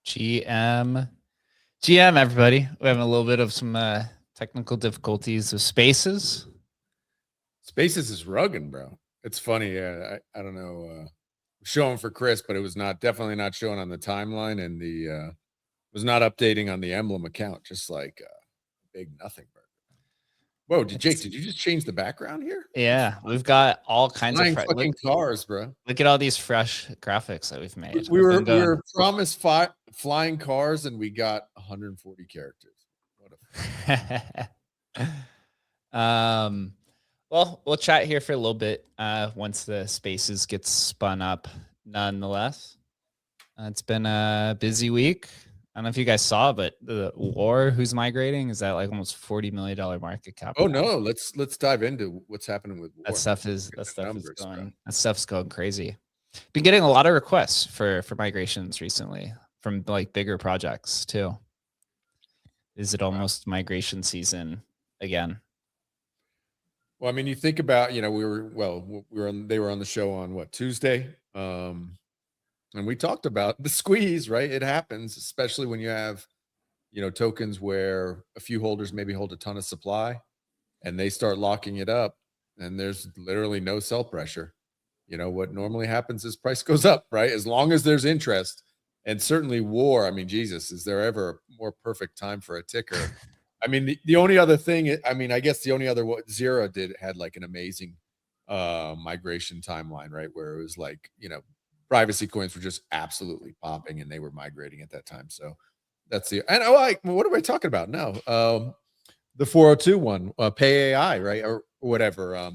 GM, everybody. We're having a little bit of some technical difficulties with Spaces. Spaces is rugging, bro. It's funny. I don't know. Showing for Chris, but it was definitely not showing on the timeline, and the was not updating on the Emblem account. Just like big nothing, bro. Whoa, Jake, did you just change the background here? Yeah, we've got all kinds of fucking cars, bro. Look at all these fresh graphics that we've made. We were promised flying cars, and we got 140 characters. What a well, we'll chat here for a little bit once the Spaces gets spun up. Nonetheless, it's been a busy week. I don't know if you guys saw, but the war, who's migrating, is that like almost $40 million market cap? Oh no, let's dive into what's happening with war. That stuff's going crazy. Been getting a lot of requests for migrations recently from like bigger projects too. Is it almost migration season again? Well, I mean, you think about, they were on the show on what, Tuesday, and we talked about the squeeze, right? It happens, especially when you have, tokens where a few holders maybe hold a ton of supply and they start locking it up and there's literally no sell pressure. What normally happens is price goes up, right? As long as there's interest, and certainly war. I mean, Jesus, is there ever a more perfect time for a ticker? I mean, the only other thing, I guess the only other what Zero had like an amazing migration timeline, right? Where it was like, privacy coins were just absolutely popping and they were migrating at that time. So that's what am I talking about? No, the 402 one, Pay AI, right? Or whatever.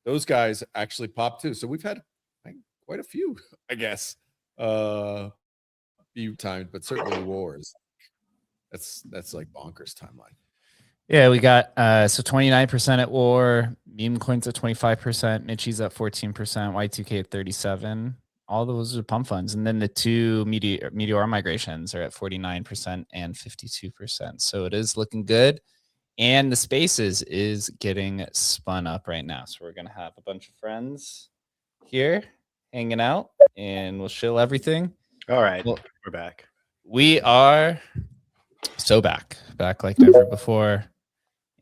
Those guys actually popped too. So we've had quite a few, I guess, few times, but certainly wars. That's like bonkers timeline. Yeah, we got so 29% at war, meme coins at 25%, Mitchie's at 14%, Y2K at 37%. All those are pump funds. And then the two Meteor migrations are at 49% and 52%. So it is looking good. And the Spaces is getting spun up right now. So we're going to have a bunch of friends here hanging out and we'll show everything. All right, well, we're back. We are so back like never before.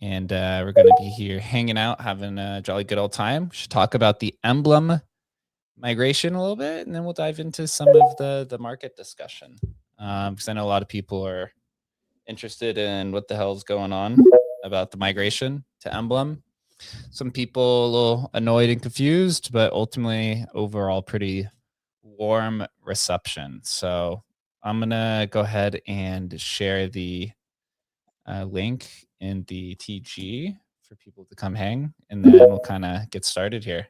And we're going to be here hanging out, having a jolly good old time. We should talk about the Emblem migration a little bit, and then we'll dive into some of the market discussion. Because I know a lot of people are interested in what the hell is going on about the migration to Emblem. Some people a little annoyed and confused, but ultimately overall pretty warm reception. So I'm going to go ahead and share the link in the TG for people to come hang, and then we'll kind of get started here.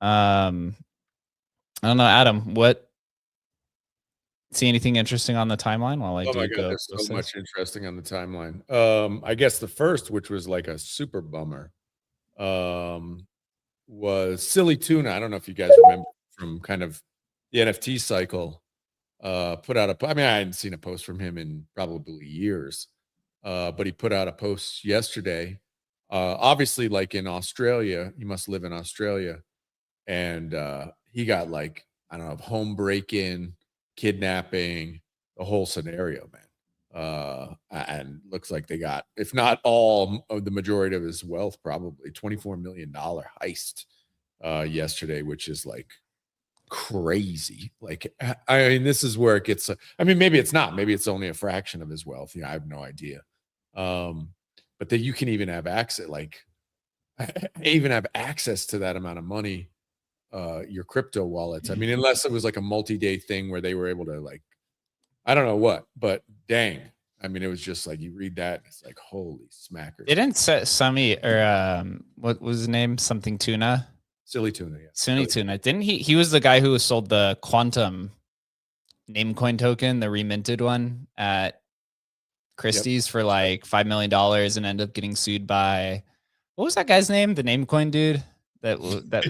I don't know, Adam, see anything interesting on the timeline while I do my God, go? There's so much interesting on the timeline. I guess the first, which was like a super bummer, was Silly Tuna. I don't know if you guys remember from kind of the NFT cycle. Put out I hadn't seen a post from him in probably years. But he put out a post yesterday. Obviously, like in Australia, you must live in Australia. And he got like, I don't know, home break-in, kidnapping, the whole scenario, man. And looks like they got, if not all of the majority of his wealth, probably $24 million heist yesterday, which is like crazy. Like, I mean, this is where it gets, maybe it's not, maybe it's only a fraction of his wealth. I have no idea. But that you can even have access, to that amount of money, your crypto wallets. I mean, unless it was like a multi-day thing where they were able to, like, I don't know what, but dang. I mean, it was just like, you read that, it's like, holy smackers. Didn't Sammy or what was his name? Something Tuna? Silly Tuna, yeah. Silly Tuna. Didn't he was the guy who sold the Quantum Namecoin token, the reminted one at Christie's for like $5 million and ended up getting sued by, what was that guy's name? The Namecoin dude that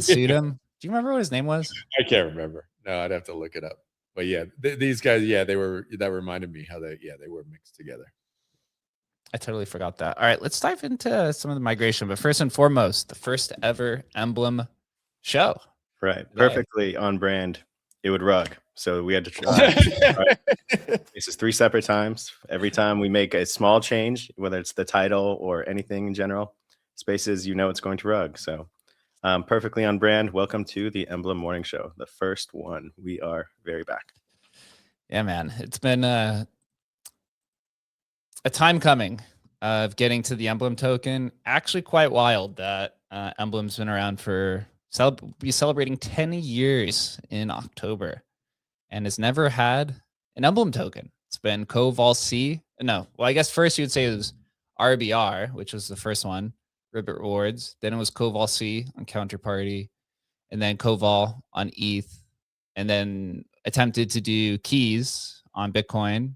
sued him. Do you remember what his name was? I can't remember. No, I'd have to look it up. But yeah, these guys, yeah, that reminded me how they were mixed together. I totally forgot that. All right, let's dive into some of the migration. But first and foremost, the first ever Emblem show. Right. Perfectly on brand. It would rug. So we had to try spaces 3 separate times. Every time we make a small change, whether it's the title or anything in general, spaces, it's going to rug. So perfectly on brand. Welcome to the Emblem Morning Show, the first one. We are very back. Yeah, man. It's been a time coming of getting to the Emblem token. Actually quite wild that Emblem's been around for be celebrating 10 years in October and has never had an Emblem token. It's been Covol C. No, well, I guess first you would say it was RBR, which was the first one, Ribbit Rewards. Then it was Covol C on Counterparty, and then Covol on ETH, and then attempted to do keys on Bitcoin.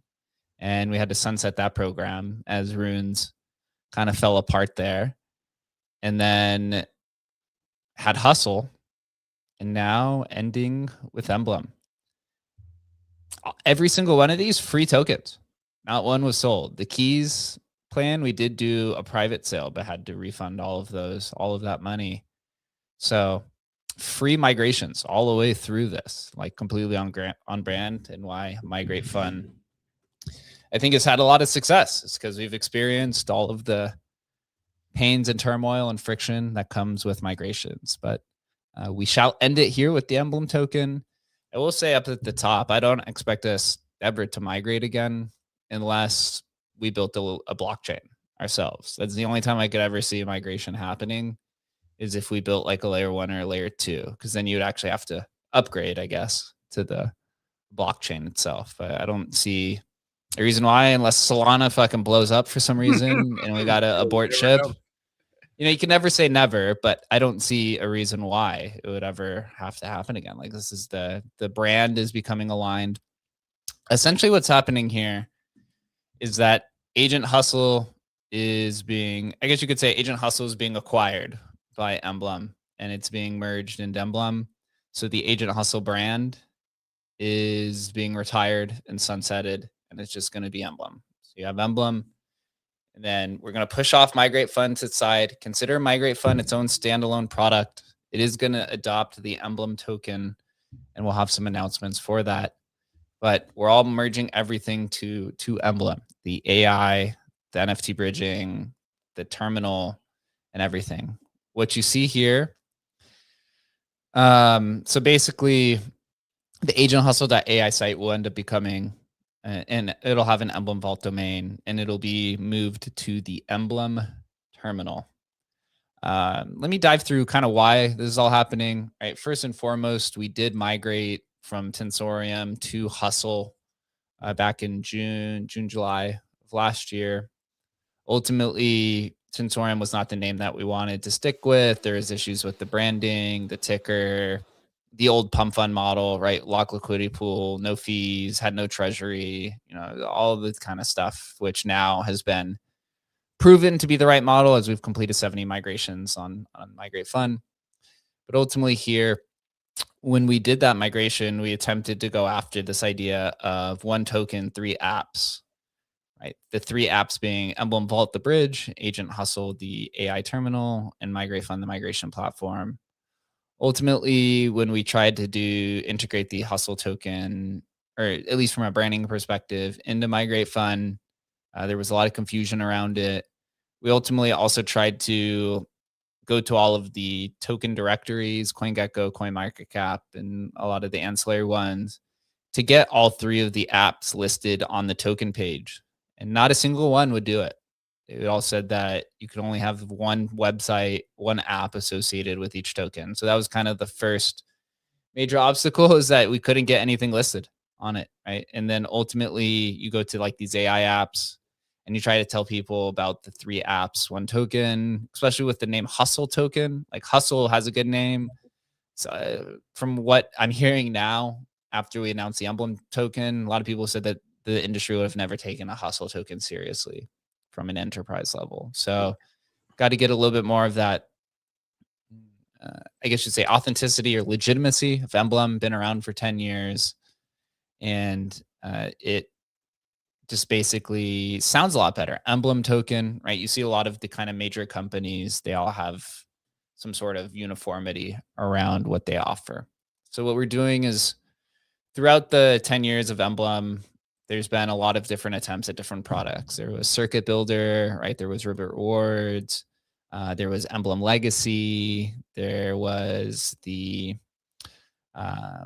And we had to sunset that program as runes kind of fell apart there. And then had Hustle, and now ending with Emblem. Every single one of these free tokens. Not one was sold. The keys plan, we did do a private sale, but had to refund all of that money. So free migrations all the way through this, like completely on brand, and why Migrate Fund, I think, has had a lot of success. It's because we've experienced all of the pains and turmoil and friction that comes with migrations. But we shall end it here with the Emblem token. I will say up at the top, I don't expect us ever to migrate again unless we built a blockchain ourselves. That's the only time I could ever see a migration happening, is if we built like a layer 1 or a layer 2, because then you would actually have to upgrade, I guess, to the blockchain itself. But I don't see a reason why, unless Solana fucking blows up for some reason and we got to abort ship. You can never say never, but I don't see a reason why it would ever have to happen again. Like, this is the brand is becoming aligned. Essentially what's happening here is that Agent Hustle is being, I guess you could say Agent Hustle is being acquired by Emblem, and it's being merged into Emblem. So the Agent Hustle brand is being retired and sunsetted, and it's just going to be Emblem. So you have Emblem, and then we're going to push off Migrate Fund to the side. Consider Migrate Fund its own standalone product. It is going to adopt the Emblem token, and we'll have some announcements for that. But we're all merging everything to Emblem, the AI, the NFT bridging, the terminal, and everything. What you see here, so basically the agenthustle.ai site will end up becoming, and it'll have an Emblem Vault domain, and it'll be moved to the Emblem terminal. Let me dive through kind of why this is all happening. All right, first and foremost, we did migrate from Tensorium to Hustle back in June, July of last year. Ultimately, Tensorium was not the name that we wanted to stick with. There was issues with the branding, the ticker, the old pump fund model, right? Lock liquidity pool, no fees, had no treasury, all of this kind of stuff, which now has been proven to be the right model as we've completed 70 migrations on Migrate Fund. But ultimately here, when we did that migration, we attempted to go after this idea of one token, 3 apps, right? The 3 apps being Emblem Vault, the bridge, Agent Hustle, the AI terminal, and Migrate Fund, the migration platform. Ultimately, when we tried to integrate the Hustle token, or at least from a branding perspective, into Migrate Fund, there was a lot of confusion around it. We ultimately also tried to go to all of the token directories, CoinGecko, CoinMarketCap, and a lot of the ancillary ones to get all 3 of the apps listed on the token page. And not a single one would do it. It all said that you could only have one website, one app associated with each token. So that was kind of the first major obstacle, is that we couldn't get anything listed on it, right? And then ultimately you go to like these AI apps and you try to tell people about the 3 apps, one token, especially with the name Hustle token. Like, Hustle has a good name. So from what I'm hearing now, after we announced the Emblem token, a lot of people said that the industry would have never taken a Hustle token seriously from an enterprise level. So got to get a little bit more of that, I guess you'd say, authenticity or legitimacy of Emblem. Been around for 10 years. And it just basically sounds a lot better. Emblem token, right? You see a lot of the kind of major companies, they all have some sort of uniformity around what they offer. So what we're doing is throughout the 10 years of Emblem, there's been a lot of different attempts at different products. There was Circuit Builder, right? There was Ribbit Rewards. There was Emblem Legacy. There was the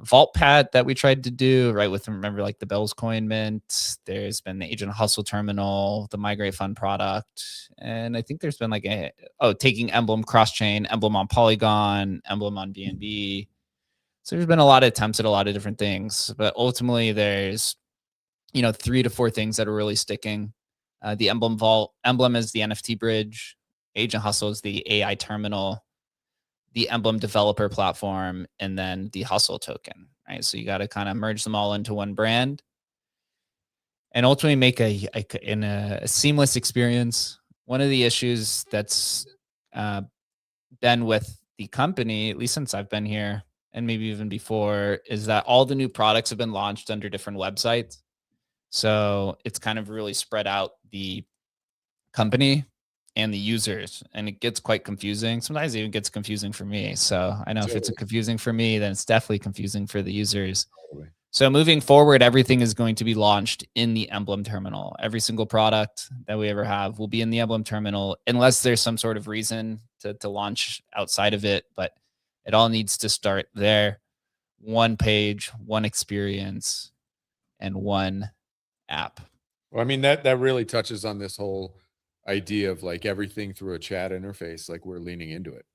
Vault Pad that we tried to do, right? With, remember, like the Bells Coin Mint. There's been the Agent Hustle Terminal, the Migrate Fund product. And I think there's been like taking Emblem cross-chain, Emblem on Polygon, Emblem on BNB. So there's been a lot of attempts at a lot of different things, but ultimately there's, 3 to 4 things that are really sticking. The Emblem Vault, Emblem is the NFT bridge, Agent Hustle is the AI terminal, the Emblem developer platform, and then the Hustle token, right? So you got to kind of merge them all into one brand and ultimately make a seamless experience. One of the issues that's been with the company, at least since I've been here, and maybe even before, is that all the new products have been launched under different websites. So it's kind of really spread out the company and the users, and it gets quite confusing. Sometimes it even gets confusing for me. So I know if it's confusing for me, then it's definitely confusing for the users. So moving forward, everything is going to be launched in the Emblem terminal. Every single product that we ever have will be in the Emblem terminal, unless there's some sort of reason to launch outside of it. But it all needs to start there. One page, one experience, and one app. Well, I mean, that really touches on this whole idea of like everything through a chat interface, like we're leaning into it.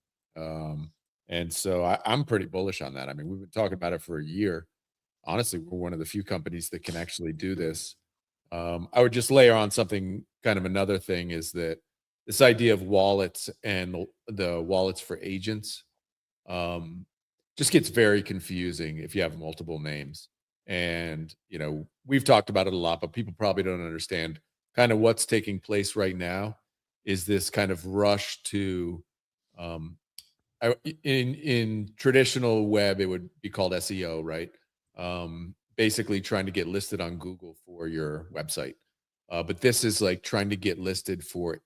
And so I'm pretty bullish on that. I mean, we've been talking about it for a year. Honestly, we're one of the few companies that can actually do this. I would just layer on something, kind of another thing is that this idea of wallets and the wallets for agents just gets very confusing if you have multiple names. And, we've talked about it a lot, but people probably don't understand kind of what's taking place right now is this kind of rush to, in traditional web, it would be called SEO, right? Basically trying to get listed on Google for your website. But this is like trying to get listed for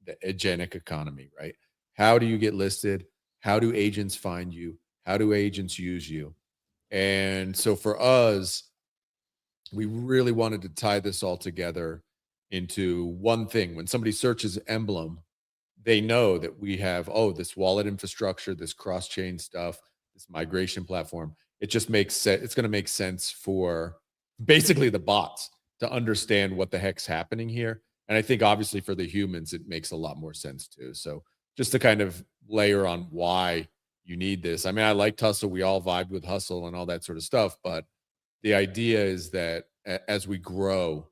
the agentic economy, right? How do you get listed? How do agents find you? How do agents use you? And so for us, we really wanted to tie this all together into one thing. When somebody searches Emblem, they know that we have, this wallet infrastructure, this cross-chain stuff, this migration platform. It just makes sense. It's going to make sense for basically the bots to understand what the heck's happening here. And I think obviously for the humans, it makes a lot more sense too. So just to kind of layer on why you need this. I mean, I liked Hustle. We all vibed with Hustle and all that sort of stuff. But the idea is that as we grow,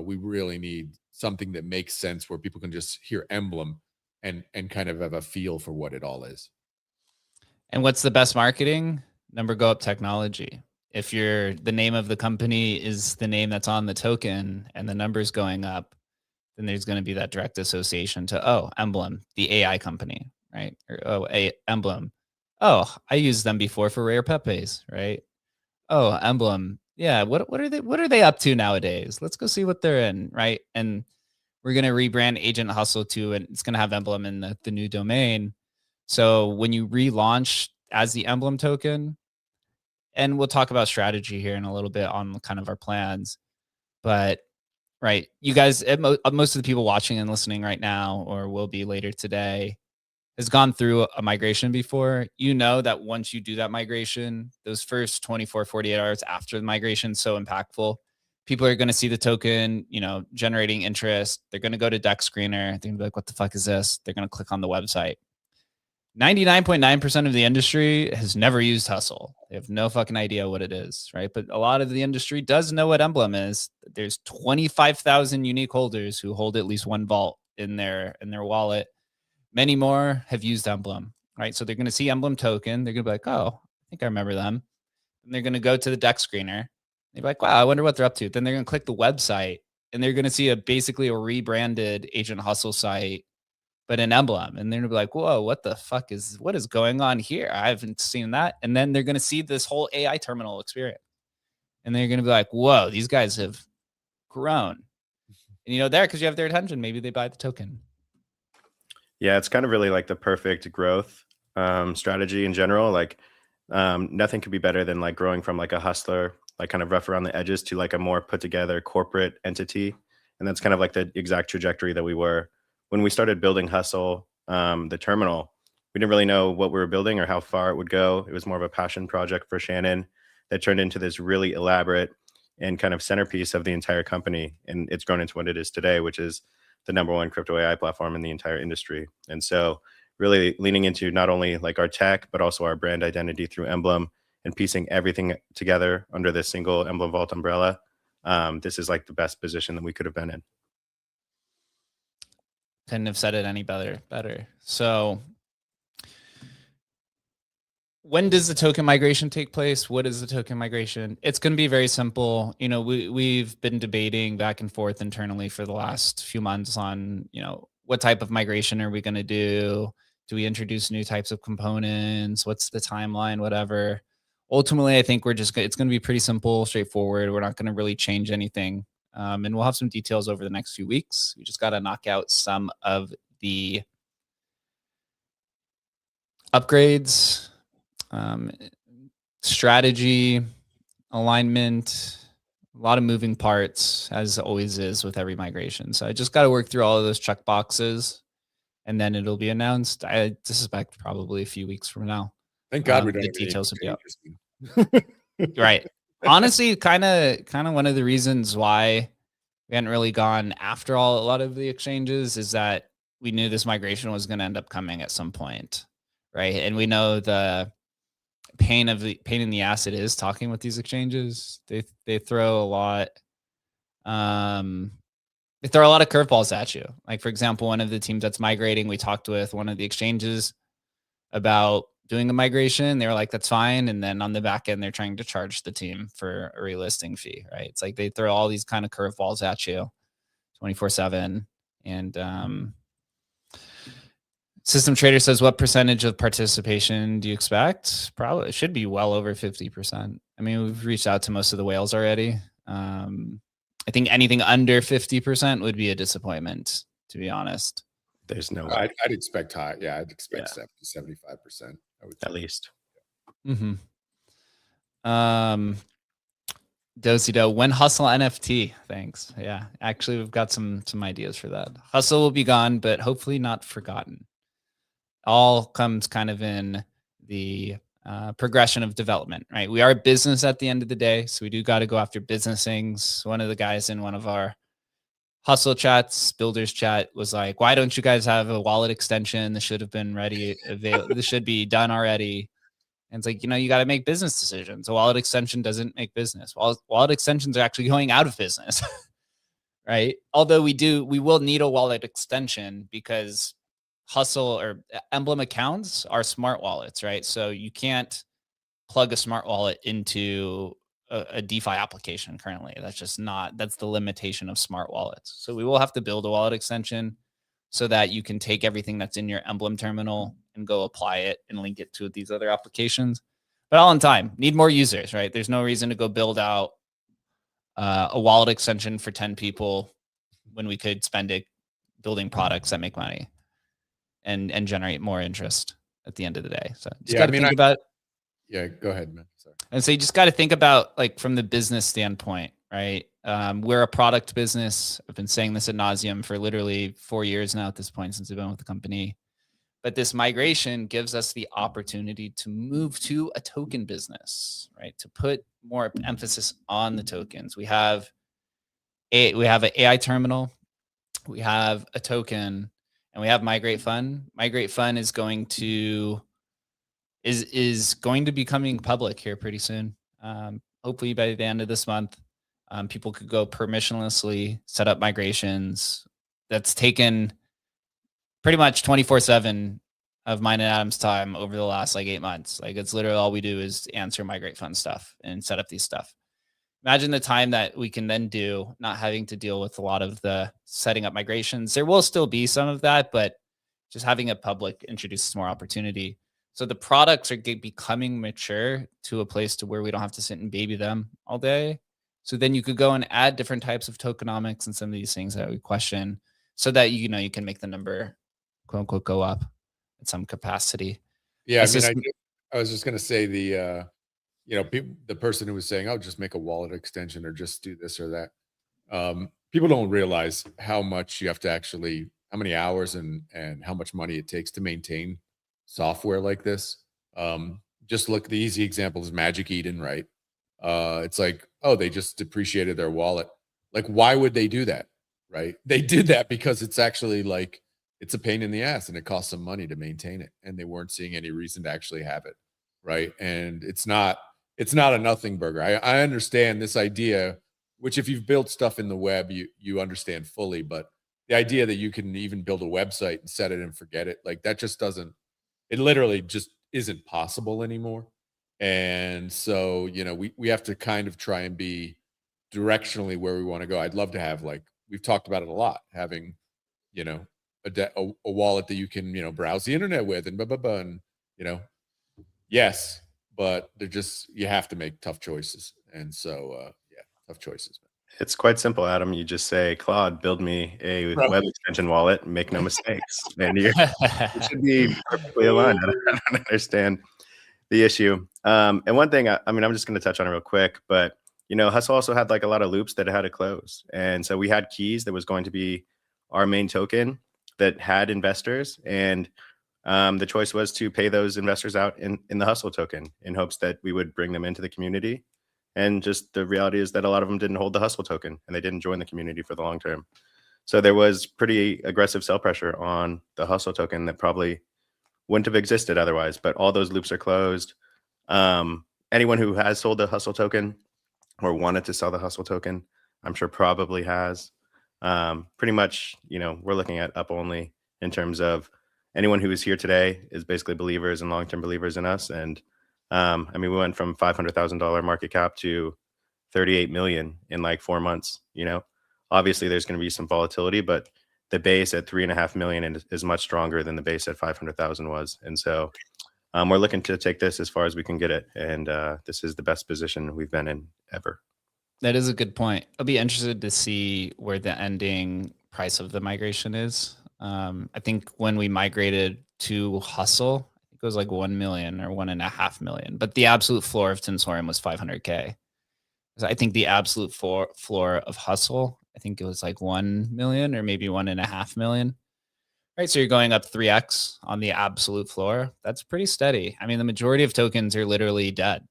we really need something that makes sense where people can just hear Emblem and kind of have a feel for what it all is. And what's the best marketing? Number go up technology. If the name of the company is the name that's on the token and the numbers going up, then there's going to be that direct association to, Emblem, the AI company, right? Or Emblem. Oh, I used them before for rare Pepes, right? Oh, Emblem. Yeah, what are they up to nowadays? Let's go see what they're in, right? And we're going to rebrand Agent Hustle to, and it's going to have Emblem in the new domain. So when you relaunch as the Emblem token, and we'll talk about strategy here in a little bit on kind of our plans, but right, you guys, most of the people watching and listening right now, or will be later today, has gone through a migration before. You know that once you do that migration, those first 24, 48 hours after the migration is so impactful. People are going to see the token, generating interest. They're going to go to Dex Screener. They're going to be like, what the fuck is this? They're going to click on the website. 99.9% of the industry has never used Hustle. They have no fucking idea what it is, right? But a lot of the industry does know what Emblem is. There's 25,000 unique holders who hold at least one vault in their wallet. Many more have used Emblem, right? So they're going to see Emblem token. They're going to be like, oh, I think I remember them. And they're going to go to the Dex Screener. They're like, wow, I wonder what they're up to. Then they're going to click the website, and they're going to see basically a rebranded Agent Hustle site, but an Emblem. And they're going to be like, whoa, what is going on here? I haven't seen that. And then they're going to see this whole AI terminal experience. And they're going to be like, whoa, these guys have grown. And there, because you have their attention, maybe they buy the token. Yeah, it's kind of really like the perfect growth strategy in general. Like nothing could be better than like growing from like a hustler like kind of rough around the edges to like a more put together corporate entity. And that's kind of like the exact trajectory that we were when we started building Hustle, the terminal. We didn't really know what we were building or how far it would go. It was more of a passion project for Shannon that turned into this really elaborate and kind of centerpiece of the entire company. And it's grown into what it is today, which is the #1 crypto AI platform in the entire industry. And so really leaning into not only like our tech, but also our brand identity through Emblem and piecing everything together under this single Emblem Vault umbrella. This is like the best position that we could have been in. Couldn't have said it any better. So when does the token migration take place? What is the token migration? It's going to be very simple. You know, we've been debating back and forth internally for the last few months on, you know, what type of migration are we going to do? Do we introduce new types of components? What's the timeline? Whatever. Ultimately, I think it's going to be pretty simple, straightforward. We're not going to really change anything. And we'll have some details over the next few weeks. We just got to knock out some of the upgrades, strategy, alignment, a lot of moving parts, as always is with every migration. So I just got to work through all of those check boxes, and then it'll be announced. I suspect probably a few weeks from now. Thank God we don't The have any details will be out. changes. Right. Honestly, kind of one of the reasons why we hadn't really gone after a lot of the exchanges is that we knew this migration was going to end up coming at some point, right? And we know the pain in the ass it is talking with these exchanges. They throw a lot. They throw a lot of curveballs at you. Like, for example, one of the teams that's migrating, we talked with one of the exchanges about doing a migration. They were like, that's fine. And then on the back end, they're trying to charge the team for a relisting fee, right? It's like they throw all these kind of curveballs at you 24/7. And System Trader says, what percentage of participation do you expect? Probably it should be well over 50%. I mean, we've reached out to most of the whales already. I think anything under 50% would be a disappointment, to be honest. There's no I'd expect high. Yeah, I'd expect 70-75%. I would at least. Mm-hmm. Dosido, when Hustle NFT? Thanks. Yeah, actually, we've got some ideas for that. Hustle will be gone, but hopefully not forgotten. All comes kind of in the progression of development, right? We are a business at the end of the day, so we do got to go after business things. One of the guys in one of our Hustle chats, builders chat, was like, why don't you guys have a wallet extension? This should have been ready. This should be done already. And it's like, you know, you got to make business decisions. A wallet extension doesn't make business. Wallet extensions are actually going out of business, right? Although we will need a wallet extension because Hustle or Emblem accounts are smart wallets, right? So you can't plug a smart wallet into a DeFi application currently. That's the limitation of smart wallets. So we will have to build a wallet extension so that you can take everything that's in your Emblem terminal and go apply it and link it to these other applications. But all in time, need more users, right? There's no reason to go build out a wallet extension for 10 people when we could spend it building products that make money and generate more interest at the end of the day. So just got to think about. Yeah, go ahead, man. Sorry. And so you just got to think about, like, from the business standpoint, right? We're a product business. I've been saying this ad nauseum for literally 4 years now at this point since I've been with the company. But this migration gives us the opportunity to move to a token business, right? To put more emphasis on the tokens. We have an AI terminal, we have a token, and we have Migrate Fund. Migrate Fund is going to be coming public here pretty soon. Hopefully by the end of this month, people could go permissionlessly set up migrations. That's taken pretty much 24/7 of mine and Adam's time over the last 8 months. Like, it's literally all we do is answer Migrate Fund stuff and set up these stuff. Imagine the time that we can then do not having to deal with a lot of the setting up migrations. There will still be some of that, but just having it public introduces more opportunity. So the products are becoming mature to a place to where we don't have to sit and baby them all day. So then you could go and add different types of tokenomics and some of these things that we question so that, you know, you can make the number, quote unquote, go up at some capacity. Yeah, I was just going to say the person who was saying, "Oh, just make a wallet extension or just do this or that." People don't realize how much you have to actually, how many hours and how much money it takes to maintain software like this. Just look, the easy example is Magic Eden, right? It's like, oh, they just depreciated their wallet. Like, why would they do that? Right? They did that because it's actually like it's a pain in the ass and it costs some money to maintain it, and they weren't seeing any reason to actually have it, right? And it's not a nothing burger. I understand this idea, which if you've built stuff in the web, you understand fully, but the idea that you can even build a website and set it and forget it, like that just doesn't, it literally just isn't possible anymore. And so, we have to kind of try and be directionally where we want to go. I'd love to have, like, we've talked about it a lot, having, you know, a wallet that you can, browse the internet with and blah, blah, blah. And, yes, but they're just, you have to make tough choices. And so, yeah, tough choices. It's quite simple, Adam. You just say, Claude, build me a web extension wallet, make no mistakes. And you should be perfectly aligned. I don't understand the issue. And one thing, I'm just going to touch on it real quick, but Hustle also had like a lot of loops that it had to close. And so we had Keys that was going to be our main token that had investors. And the choice was to pay those investors out in the Hustle token in hopes that we would bring them into the community. And just the reality is that a lot of them didn't hold the Hustle token and they didn't join the community for the long term. So there was pretty aggressive sell pressure on the Hustle token that probably wouldn't have existed otherwise, but all those loops are closed. Anyone who has sold the Hustle token or wanted to sell the Hustle token, I'm sure probably has. Pretty much, we're looking at up only in terms of anyone who is here today is basically believers and long-term believers in us. And we went from $500,000 market cap to 38 million in like 4 months. Obviously there's going to be some volatility, but the base at 3.5 million is much stronger than the base at 500,000 was. And so we're looking to take this as far as we can get it. And this is the best position we've been in ever. That is a good point. I'll be interested to see where the ending price of the migration is. I think when we migrated to Hustle, it was like 1 million or 1.5 million, but the absolute floor of Tensorium was 500K. So I think the absolute floor of Hustle, I think it was like 1 million or maybe 1.5 million. Right. So you're going up 3x on the absolute floor. That's pretty steady. I mean, the majority of tokens are literally dead.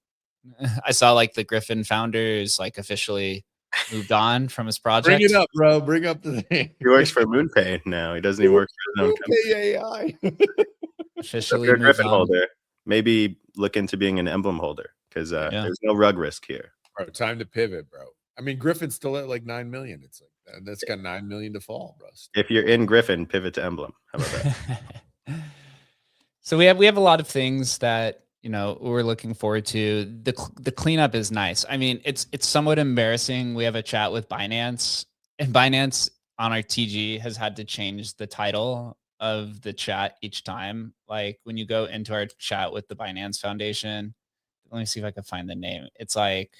I saw like the Griffin founders like officially moved on from his project. Bring it up, bro. Bring up the thing. He works for MoonPay now. He doesn't even work for his own company. AI. Officially if you're a Griffin on. holder, maybe look into being an Emblem holder because there's no rug risk here. Bro, time to pivot, bro. I mean, Griffin's still at like 9 million. It's like that's got 9 million to fall, bro. If you're in Griffin, pivot to Emblem. How about that? So we have a lot of things that we're looking forward to. The cleanup is nice. I mean, it's somewhat embarrassing. We have a chat with Binance, and Binance on our TG has had to change the title of the chat each time. Like when you go into our chat with the Binance Foundation, let me see if I can find the name. It's like,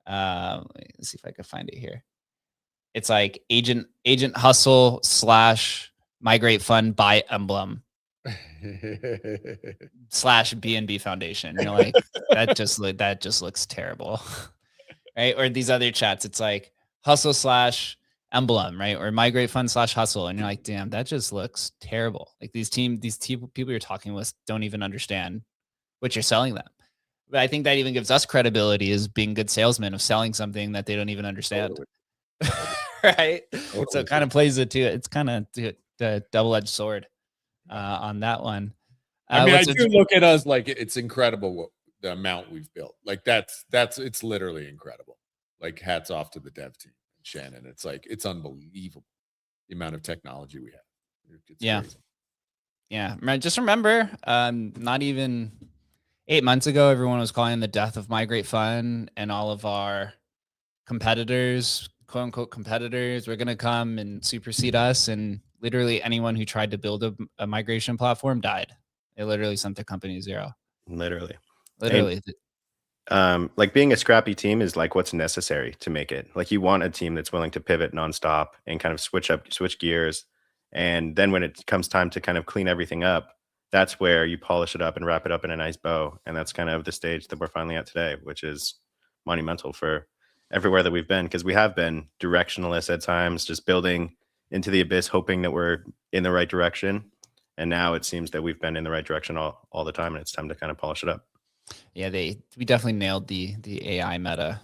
let's see if I can find it here. It's like Agent Hustle / Migrate Fund by Emblem / BNB Foundation. You're like, that just looks terrible, right? Or these other chats, it's like Hustle / Emblem, right? Or Migrate Fund / Hustle, and you're like, damn, that just looks terrible. Like these people you're talking with don't even understand what you're selling them. But I think that even gives us credibility as being good salesmen of selling something that they don't even understand. Right? So it kind of plays it to it. It's kind of the double-edged sword on that one. I mean, I do look at us like it's incredible the amount we've built. Like it's literally incredible. Like hats off to the dev team and Shannon. It's like it's unbelievable the amount of technology we have. It's crazy. Yeah. Just remember, not even 8 months ago, everyone was calling the death of Migrate Fund, and all of our competitors, quote unquote competitors, were going to come and supersede us. And literally anyone who tried to build a migration platform died. They literally sent the company to zero. Literally. And, like being a scrappy team is like what's necessary to make it. Like you want a team that's willing to pivot nonstop and kind of switch gears. And then when it comes time to kind of clean everything up, that's where you polish it up and wrap it up in a nice bow. And that's kind of the stage that we're finally at today, which is monumental for everywhere that we've been, because we have been directionless at times, just building into the abyss, hoping that we're in the right direction. And now it seems that we've been in the right direction all the time, and it's time to kind of polish it up. Yeah, we definitely nailed the AI meta.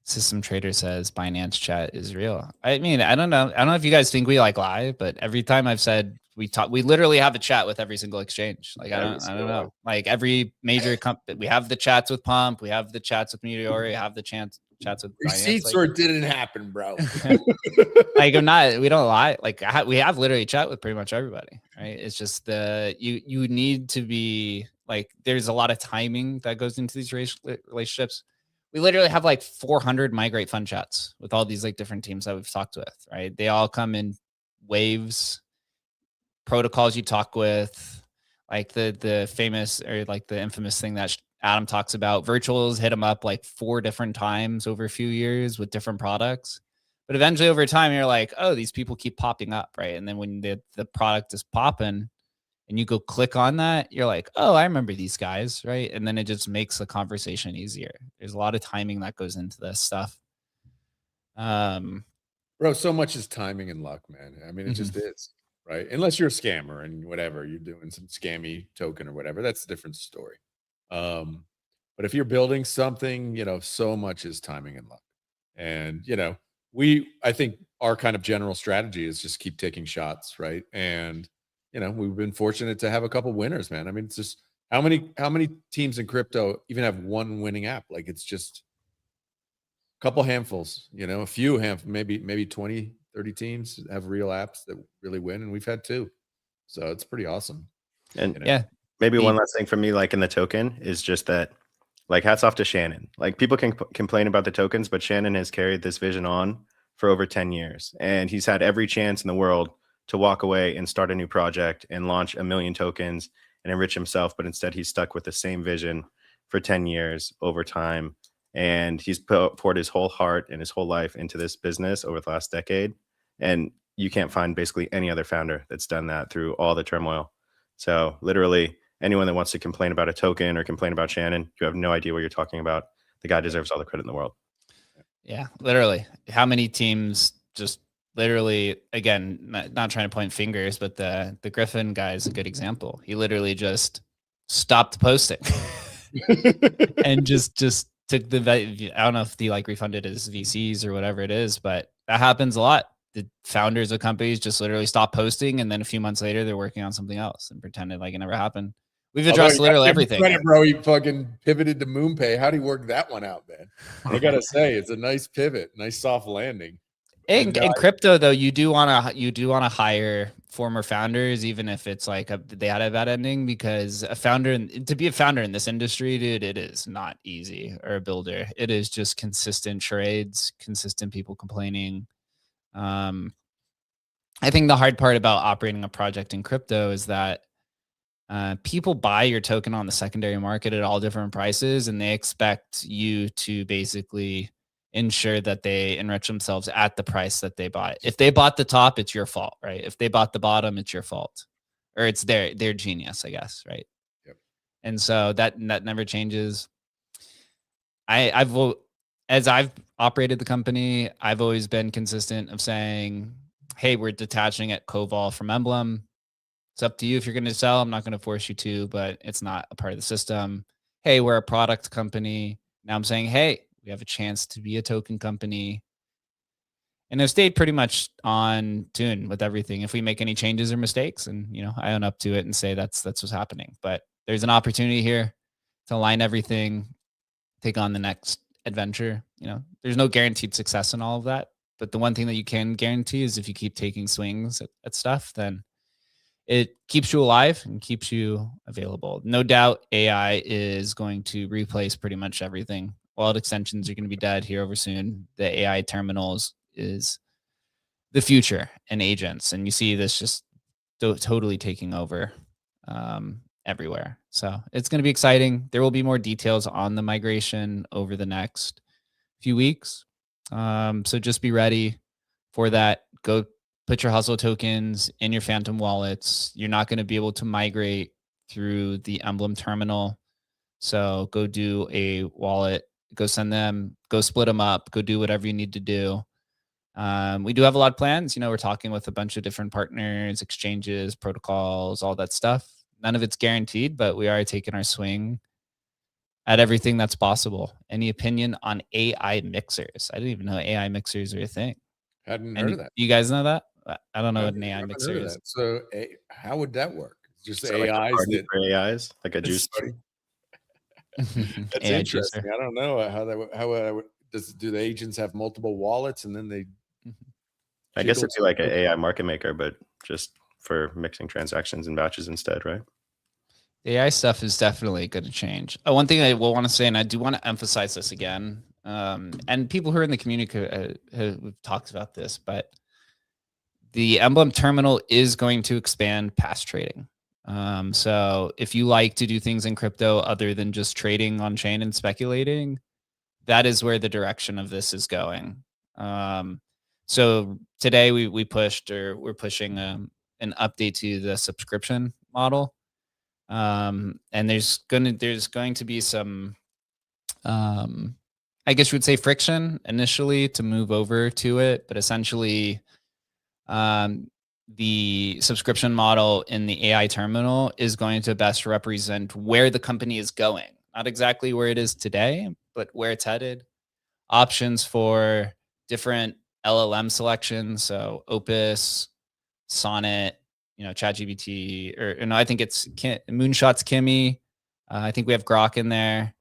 System Trader says Binance chat is real. I mean, I don't know if you guys think we like lie, but every time I've said we literally have a chat with every single exchange. Like I don't know. Like every major company, we have the chats with Pump, we have the chats with Meteor, we have the chats with receipts, Binance, or it didn't happen, bro. Like we don't lie. Like we have literally chat with pretty much everybody, right? It's just you need to be like, there's a lot of timing that goes into these relationships. We literally have like 400 migrate fund chats with all these like different teams that we've talked with, right? They all come in waves, protocols you talk with, like the famous, or like the infamous thing that Adam talks about. Virtuals hit them up like 4 different times over a few years with different products. But eventually over time, you're like, oh, these people keep popping up, right? And then when the product is popping and you go click on that, you're like, oh, I remember these guys, right? And then it just makes the conversation easier. There's a lot of timing that goes into this stuff. Bro, so much is timing and luck, man. I mean, it just is, right? Unless you're a scammer and whatever, you're doing some scammy token or whatever, that's a different story. But if you're building something, so much is timing and luck. And, I think our kind of general strategy is just keep taking shots, right? And, we've been fortunate to have a couple winners, man. I mean, it's just how many teams in crypto even have one winning app? Like, it's just a couple handfuls, a few maybe 20, 30 teams have real apps that really win, and we've had 2. So it's pretty awesome. And maybe one last thing for me, like in the token, is just that, like, hats off to Shannon. Like, people can complain about the tokens, but Shannon has carried this vision on for over 10 years, and he's had every chance in the world to walk away and start a new project and launch 1 million tokens and enrich himself. But instead, he's stuck with the same vision for 10 years over time. And he's poured his whole heart and his whole life into this business over the last decade. And you can't find basically any other founder that's done that through all the turmoil. So literally, anyone that wants to complain about a token or complain about Shannon, you have no idea what you're talking about. The guy deserves all the credit in the world. Yeah, literally. How many teams just literally, again, not trying to point fingers, but the Griffin guy is a good example. He literally just stopped posting and just took I don't know if he like refunded his VCs or whatever it is, but that happens a lot. The founders of companies just literally stop posting, and then a few months later they're working on something else and pretended like it never happened. We've addressed literally everything. Credit, bro, you fucking pivoted to MoonPay. How do you work that one out, man? I gotta say, it's a nice pivot, nice soft landing. In crypto, though, you do want to hire former founders, even if it's like they had a bad ending, because to be a founder in this industry, dude, it is not easy, or a builder. It is just consistent trades, consistent people complaining. I think the hard part about operating a project in crypto is that people buy your token on the secondary market at all different prices, and they expect you to basically ensure that they enrich themselves at the price that they bought. If they bought the top, it's your fault, right? If they bought the bottom, it's your fault, or it's their genius, I guess, right? Yep. And so that never changes. As I've operated the company, I've always been consistent of saying, hey, we're detaching at Koval from Emblem. It's up to you if you're going to sell. I'm not going to force you to, but it's not a part of the system. Hey, we're a product company. Now I'm saying, hey, we have a chance to be a token company. And I've stayed pretty much on tune with everything. If we make any changes or mistakes, and I own up to it and say that's what's happening. But there's an opportunity here to align everything, take on the next adventure. There's no guaranteed success in all of that. But the one thing that you can guarantee is if you keep taking swings at stuff, then it keeps you alive and keeps you available. No doubt AI is going to replace pretty much everything. Wallet extensions are going to be dead here over soon. The AI terminals is the future, and agents. And you see this just totally taking over everywhere. So it's going to be exciting. There will be more details on the migration over the next few weeks. So just be ready for that. Go put your hustle tokens in your Phantom wallets. You're not going to be able to migrate through the Emblem terminal. So go do a wallet, go send them, go split them up, go do whatever you need to do. We do have a lot of plans. We're talking with a bunch of different partners, exchanges, protocols, all that stuff. None of it's guaranteed, but we are taking our swing at everything that's possible. Any opinion on AI mixers? I didn't even know AI mixers are a thing. Hadn't heard of that. You guys know that? I don't know I what an AI haven't mixer heard of is. that. So how would that work? Just So like a AIs party that for AIs, like a juice That's AI interesting. juicer. I don't know how do the agents have multiple wallets and then they I guess jiggle it'd be like an some- AI market maker, but just for mixing transactions and vouchers instead, right? AI stuff is definitely going to change. One thing I will want to say, and I do want to emphasize this again, and people who are in the community have talked about this, but the Emblem terminal is going to expand past trading. So if you like to do things in crypto other than just trading on chain and speculating, that is where the direction of this is going. So today we're pushing an update to the subscription model. And there's going to be some, I guess you would say, friction initially to move over to it, but essentially, the subscription model in the AI terminal is going to best represent where the company is going, not exactly where it is today, but where it's headed. Options for different LLM selections, so Opus, Sonnet, ChatGPT, or no, I think it's Moonshot's Kimmy. I think we have Grok in there,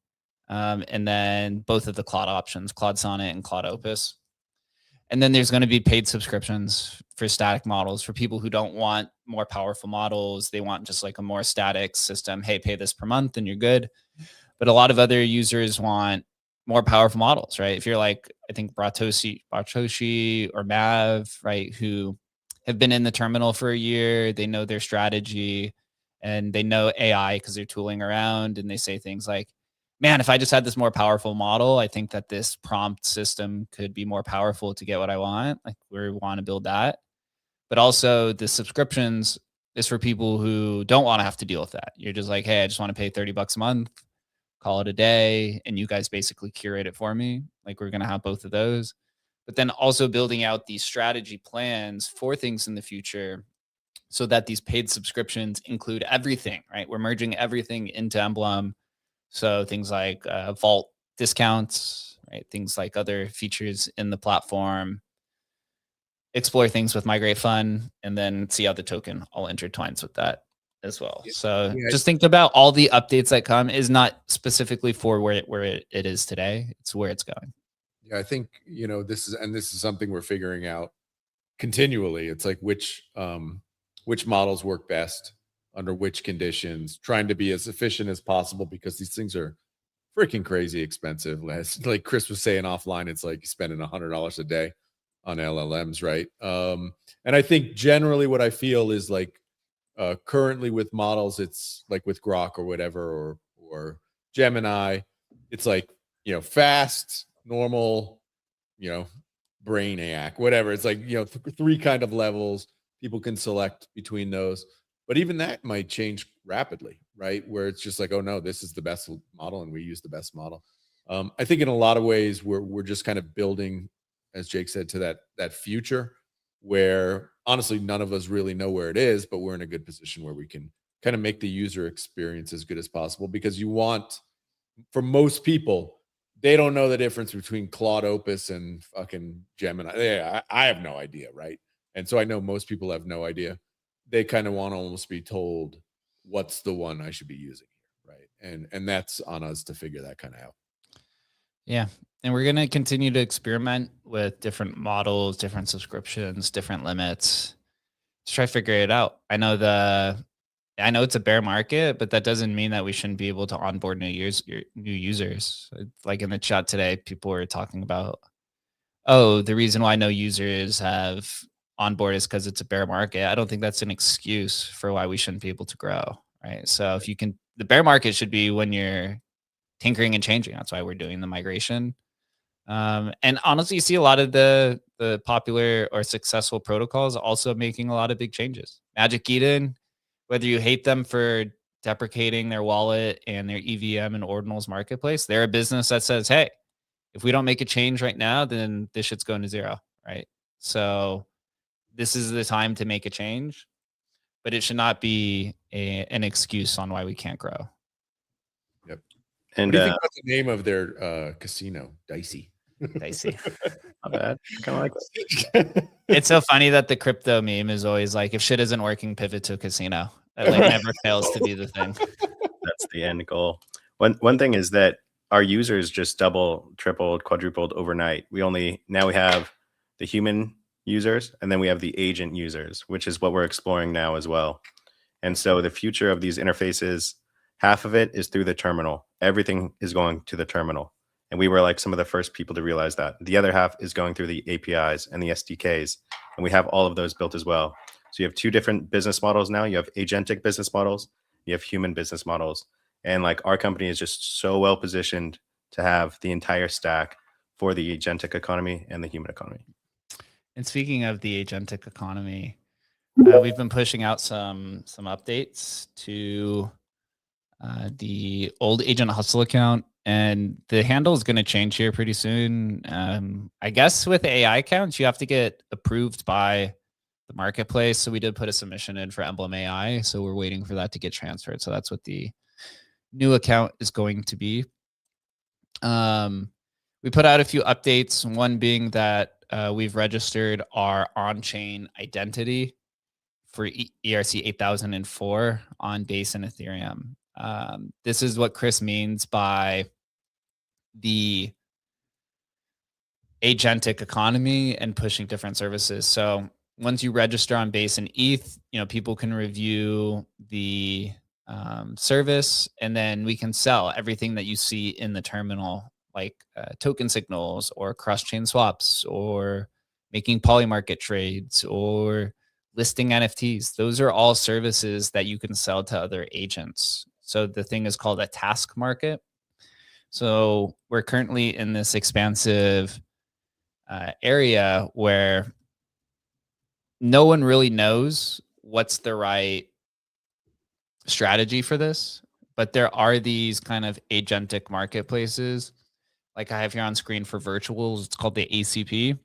and then both of the Claude options, Claude Sonnet and Claude Opus. And then there's going to be paid subscriptions for static models for people who don't want more powerful models. They want just like a more static system. Hey, pay this per month and you're good. But a lot of other users want more powerful models, right? If you're like, I think Bartoshi or Mav, right, who have been in the terminal for a year, they know their strategy and they know AI because they're tooling around, and they say things like, man, if I just had this more powerful model, I think that this prompt system could be more powerful to get what I want. Like, we want to build that. But also the subscriptions is for people who don't want to have to deal with that. You're just like, hey, I just want to pay $30 a month, call it a day, and you guys basically curate it for me. Like, we're going to have both of those. But then also building out these strategy plans for things in the future so that these paid subscriptions include everything, right? We're merging everything into Emblem. So things like vault discounts, right? Things like other features in the platform, explore things with Migrate Fund, and then see how the token all intertwines with that as well. So just think about all the updates that come is not specifically for where it is today. It's where it's going. Yeah, I think, this is something we're figuring out continually. It's like which models work best under which conditions, trying to be as efficient as possible because these things are freaking crazy expensive. Like Chris was saying offline, it's like spending $100 a day on LLMs, right? And I think generally what I feel is like currently with models, it's like with Grok or whatever, or Gemini, it's like, fast, normal, brainiac, whatever. It's like, three kind of levels. People can select between those. But even that might change rapidly, right? Where it's just like, oh no, this is the best model and we use the best model. I think in a lot of ways we're just kind of building, as Jake said, to that future where honestly none of us really know where it is, but we're in a good position where we can kind of make the user experience as good as possible, because for most people, they don't know the difference between Claude Opus and fucking Gemini. Yeah, I have no idea, right? And so I know most people have no idea. They kind of want to almost be told what's the one I should be using here, right? And that's on us to figure that kind of out. Yeah. And we're going to continue to experiment with different models, different subscriptions, different limits to try to figure it out. I know it's a bear market, but that doesn't mean that we shouldn't be able to onboard new users. Like in the chat today, people were talking about, the reason why no users have onboard is because it's a bear market. I don't think that's an excuse for why we shouldn't be able to grow, right? So if you can, the bear market should be when you're tinkering and changing. That's why we're doing the migration. And honestly, you see a lot of the the popular or successful protocols also making a lot of big changes. Magic Eden, whether you hate them for deprecating their wallet and their EVM and ordinals marketplace, they're a business that says, hey, if we don't make a change right now, then this shit's going to zero, right? So this is the time to make a change, but it should not be an excuse on why we can't grow. Yep. And what do you think about the name of their casino? Dicey. Dicey. Not bad. Kind of like that. It's so funny that the crypto meme is always like, if shit isn't working, pivot to a casino. That like never fails to be the thing. That's the end goal. One thing is that our users just doubled, tripled, quadrupled overnight. Now we have the human users, and then we have the agent users, which is what we're exploring now as well. And so the future of these interfaces, half of it is through the terminal. Everything is going to the terminal. And we were like some of the first people to realize that. The other half is going through the APIs and the SDKs. And we have all of those built as well. So you have two different business models now. You have agentic business models, you have human business models. And like our company is just so well positioned to have the entire stack for the agentic economy and the human economy. And speaking of the agentic economy, we've been pushing out some updates to the old Agent Hustle account, and the handle is going to change here pretty soon. I guess with AI accounts, you have to get approved by the marketplace. So we did put a submission in for Emblem AI. So we're waiting for that to get transferred. So that's what the new account is going to be. We put out a few updates, one being that we've registered our on-chain identity for ERC 8004 on Base and Ethereum. This is what Chris means by the agentic economy and pushing different services. So once you register on Base and ETH, people can review the service, and then we can sell everything that you see in the terminal, like token signals or cross-chain swaps or making polymarket trades or listing NFTs. Those are all services that you can sell to other agents. So the thing is called a task market. So we're currently in this expansive area where no one really knows what's the right strategy for this, but there are these kind of agentic marketplaces, like I have here on screen for virtuals. It's called the ACP.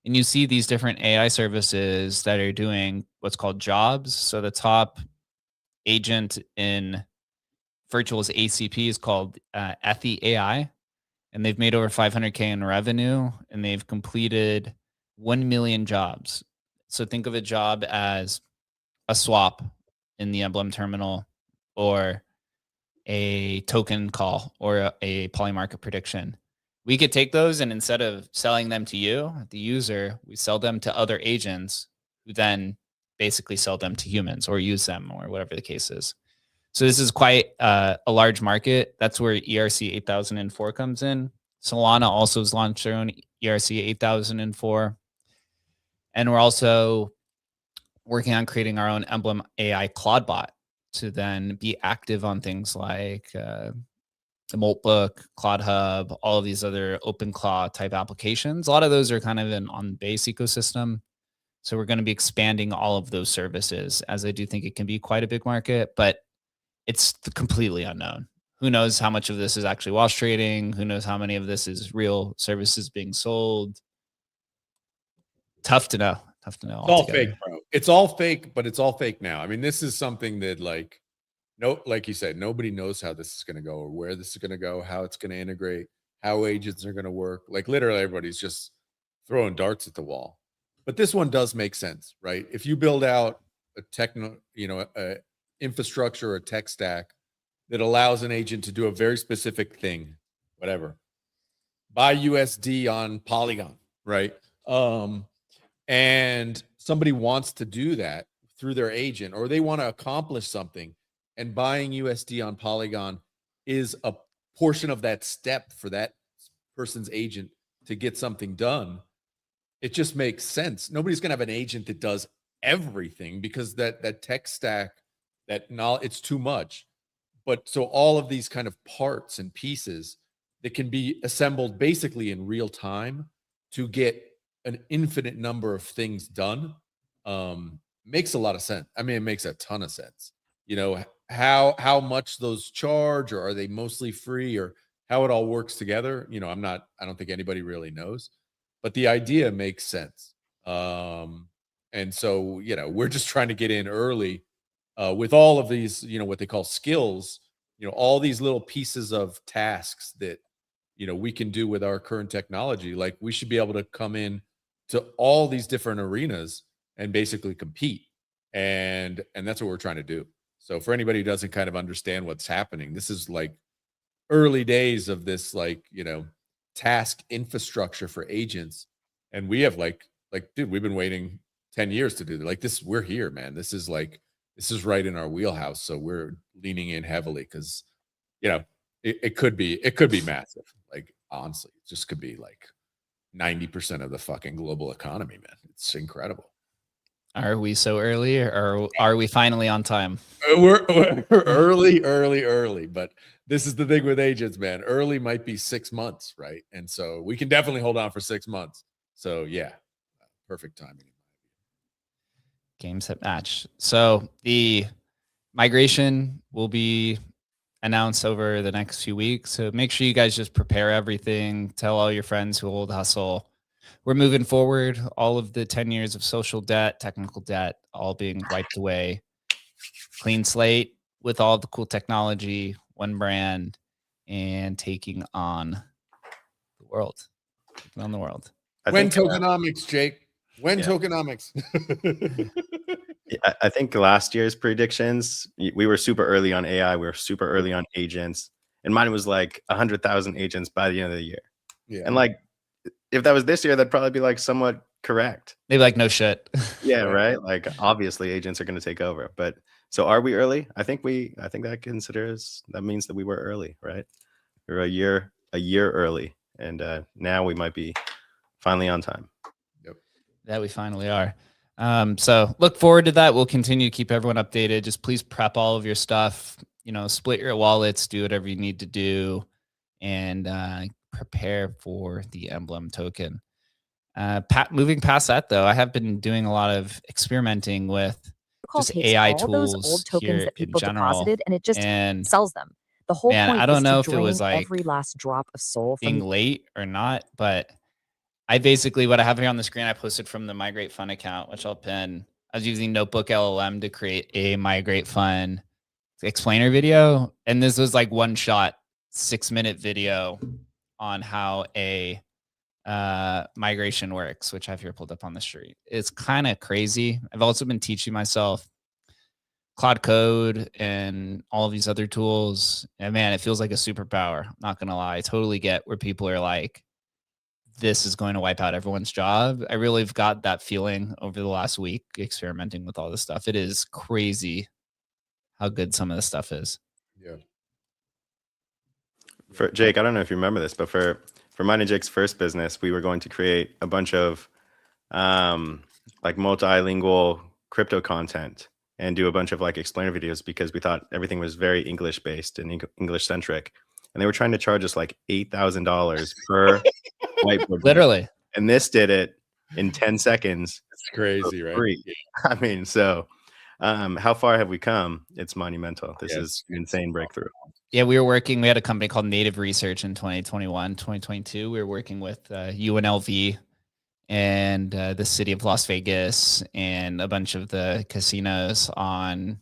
And you see these different AI services that are doing what's called jobs. So the top agent in virtuals ACP is called Ethy AI, and they've made over 500K in revenue, and they've completed 1 million jobs. So think of a job as a swap in the Emblem terminal, or a token call, or a polymarket prediction. We could take those, and instead of selling them to you, the user, we sell them to other agents who then basically sell them to humans or use them, or whatever the case is. So this is quite a large market. That's where ERC 8004 comes in. Solana also has launched their own ERC 8004. And we're also working on creating our own Emblem AI Claude bot to then be active on things like the Moltbook, Claude Hub, all of these other OpenClaw type applications. A lot of those are kind of on the Base ecosystem. So we're going to be expanding all of those services, as I do think it can be quite a big market, but it's completely unknown. Who knows how much of this is actually wash trading? Who knows how many of this is real services being sold? Tough to know. Tough to know. It's all fake, bro. It's all fake, but it's all fake now. I mean, this is something that, like you said, nobody knows how this is going to go, or where this is going to go, how it's going to integrate, how agents are going to work. Like literally everybody's just throwing darts at the wall. But this one does make sense, right? If you build out a infrastructure or a tech stack that allows an agent to do a very specific thing, whatever, buy USD on Polygon, right? And somebody wants to do that through their agent, or they want to accomplish something, and buying USD on Polygon is a portion of that step for that person's agent to get something done. It just makes sense. Nobody's going to have an agent that does everything, because that tech stack, that knowledge, it's too much. But so all of these kind of parts and pieces that can be assembled basically in real time to get an infinite number of things done, makes a lot of sense. I mean, it makes a ton of sense. You know, how much those charge, or are they mostly free, or how it all works together. You know, I don't think anybody really knows, but the idea makes sense. And so, you know, we're just trying to get in early with all of these, you know, what they call skills, you know, all these little pieces of tasks that, you know, we can do with our current technology. Like, we should be able to come in to all these different arenas and basically compete. And that's what we're trying to do. So for anybody who doesn't kind of understand what's happening, this is like early days of this, like, you know, task infrastructure for agents. And we have like, dude, we've been waiting 10 years to do that. Like, this, we're here, man. This is right in our wheelhouse. So we're leaning in heavily because, you know, it could be massive. Like, honestly, it just could be like 90% of the fucking global economy, man. It's incredible. Are we so early, or are we finally on time? We're early, but this is the thing with agents, man. Early might be 6 months, right? And so we can definitely hold on for 6 months. So yeah, perfect timing. Game, set, match. So the migration will be announced over the next few weeks. So make sure you guys just prepare everything. Tell all your friends who hold hustle. We're moving forward. All of the 10 years of social debt, technical debt, all being wiped away. Clean slate with all the cool technology, one brand, and taking on the world. Taking on the world. When tokenomics, Jake? When tokenomics? I think last year's predictions, we were super early on AI. We were super early on agents. And mine was like 100,000 agents by the end of the year. Yeah. And like, if that was this year, that'd probably be like somewhat correct. They'd be like, no shit. Yeah, right. Like, obviously agents are going to take over. But so are we early? I think that means that we were early, right? We're a year early. And now we might be finally on time. Yep. That we finally are. So look forward to that. We'll continue to keep everyone updated. Just please prep all of your stuff, you know, split your wallets, do whatever you need to do, and prepare for the Emblem token. Moving past that, though, I have been doing a lot of experimenting with just AI tools all those old tokens that people deposited, and it just sells them. The whole point I don't is know to if it was drain like every last drop of soul being late or not, but I basically, what I have here on the screen, I posted from the Migrate Fun account, which I'll pin. I was using Notebook LLM to create a Migrate Fun explainer video. And this was like one shot, 6-minute video on how a migration works, which I have here pulled up on the street. It's kind of crazy. I've also been teaching myself Cloud Code and all of these other tools. And man, it feels like a superpower. I'm not going to lie. I totally get where people are like, this is going to wipe out everyone's job. I really have got that feeling over the last week experimenting with all this stuff. It is crazy how good some of this stuff is. Yeah. For Jake, I don't know if you remember this, but for mine and Jake's first business, we were going to create a bunch of like multilingual crypto content and do a bunch of like explainer videos because we thought everything was very English based and English centric. And they were trying to charge us like $8,000 per whiteboard. Literally. And this did it in 10 seconds. It's crazy, right? Free. I mean, so how far have we come? It's monumental. This is an insane breakthrough. Yeah, we had a company called Native Research in 2021, 2022. We were working with UNLV and the city of Las Vegas and a bunch of the casinos on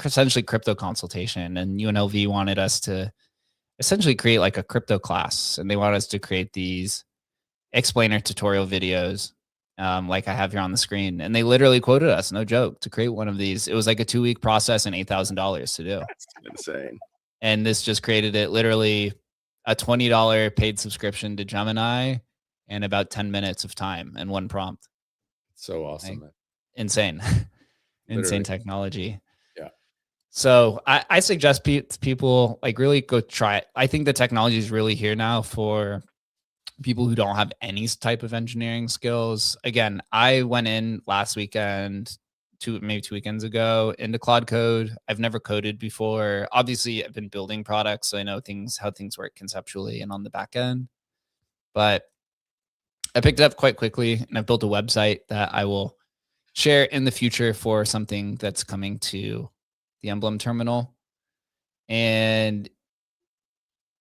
essentially crypto consultation. And UNLV wanted us to essentially create like a crypto class. And they want us to create these explainer tutorial videos like I have here on the screen. And they literally quoted us, no joke, to create one of these. It was like a 2-week process and $8,000 to do. That's insane. And this just created it literally a $20 paid subscription to Gemini and about 10 minutes of time and one prompt. So awesome, man. Insane. Insane technology. Yeah. So I suggest people like really go try it. I think the technology is really here now for people who don't have any type of engineering skills. Again, I went in last weekend, maybe 2 weekends ago, into Cloud Code. I've never coded before. Obviously, I've been building products, so I know how things work conceptually and on the back end. But I picked it up quite quickly, and I've built a website that I will share in the future for something that's coming to the Emblem terminal. And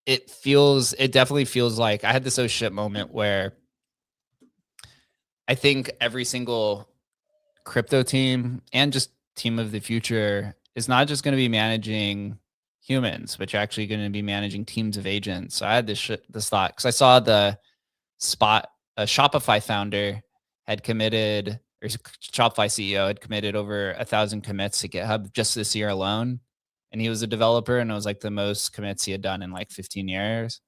it definitely feels like I had this oh shit moment where I think every single crypto team and just team of the future is not just going to be managing humans, but you're actually going to be managing teams of agents. So I had this thought because I saw a Shopify founder had committed, or Shopify CEO had committed over 1,000 commits to GitHub just this year alone. And he was a developer, and it was like the most commits he had done in like 15 years.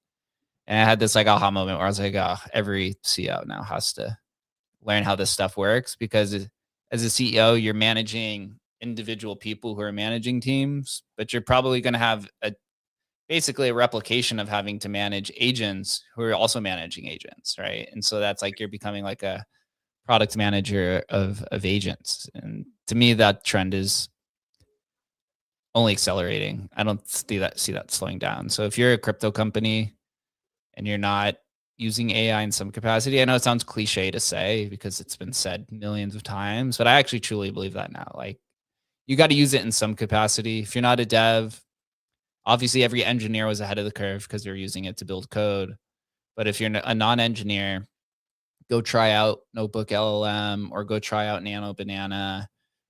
And I had this like aha moment where I was like, oh, every CEO now has to learn how this stuff works, because as a CEO, you're managing individual people who are managing teams, but you're probably going to have basically a replication of having to manage agents who are also managing agents, right? And so that's like you're becoming like a product manager of agents. And to me, that trend is only accelerating. I don't see that slowing down. So if you're a crypto company and you're not using AI in some capacity, I know it sounds cliche to say because it's been said millions of times, but I actually truly believe that now. Like, you got to use it in some capacity. If you're not a dev, obviously every engineer was ahead of the curve because they're using it to build code. But if you're a non-engineer, go try out Notebook LLM, or go try out Nano Banana,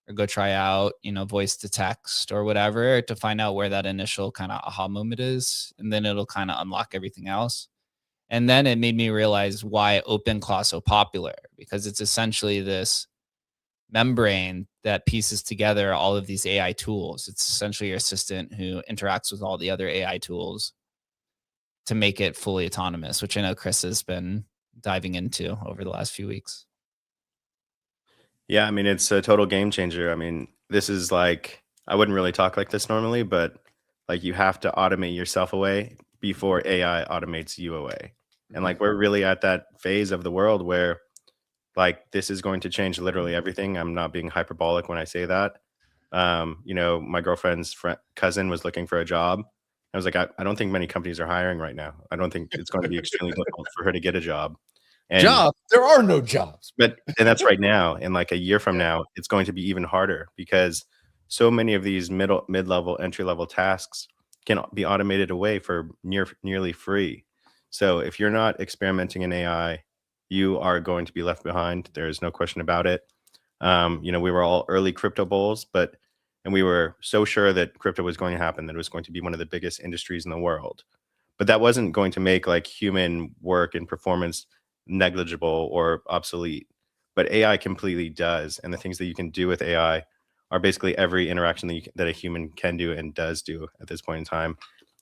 or go try out, voice to text or whatever, to find out where that initial kind of aha moment is. And then it'll kind of unlock everything else. And then it made me realize why OpenClaw is so popular, because it's essentially this membrane that pieces together all of these AI tools. It's essentially your assistant who interacts with all the other AI tools to make it fully autonomous, which I know Chris has been diving into over the last few weeks. Yeah, I mean, it's a total game changer. I mean, this is like, I wouldn't really talk like this normally, but like you have to automate yourself away before AI automates you away. And like we're really at that phase of the world where like this is going to change literally everything. I'm not being hyperbolic when I say that. My girlfriend's cousin was looking for a job. I was like, I don't think many companies are hiring right now. I don't think it's going to be extremely difficult for her to get a job. And jobs? There are no jobs. And that's right now. And like a year from now, it's going to be even harder because so many of these mid-level, entry-level tasks can be automated away for nearly free. So if you're not experimenting in AI, you are going to be left behind. There's no question about it. We were all early crypto bulls, and we were so sure that crypto was going to happen, that it was going to be one of the biggest industries in the world. But that wasn't going to make like human work and performance negligible or obsolete. But AI completely does. And the things that you can do with AI are basically every interaction that a human can do and does do at this point in time.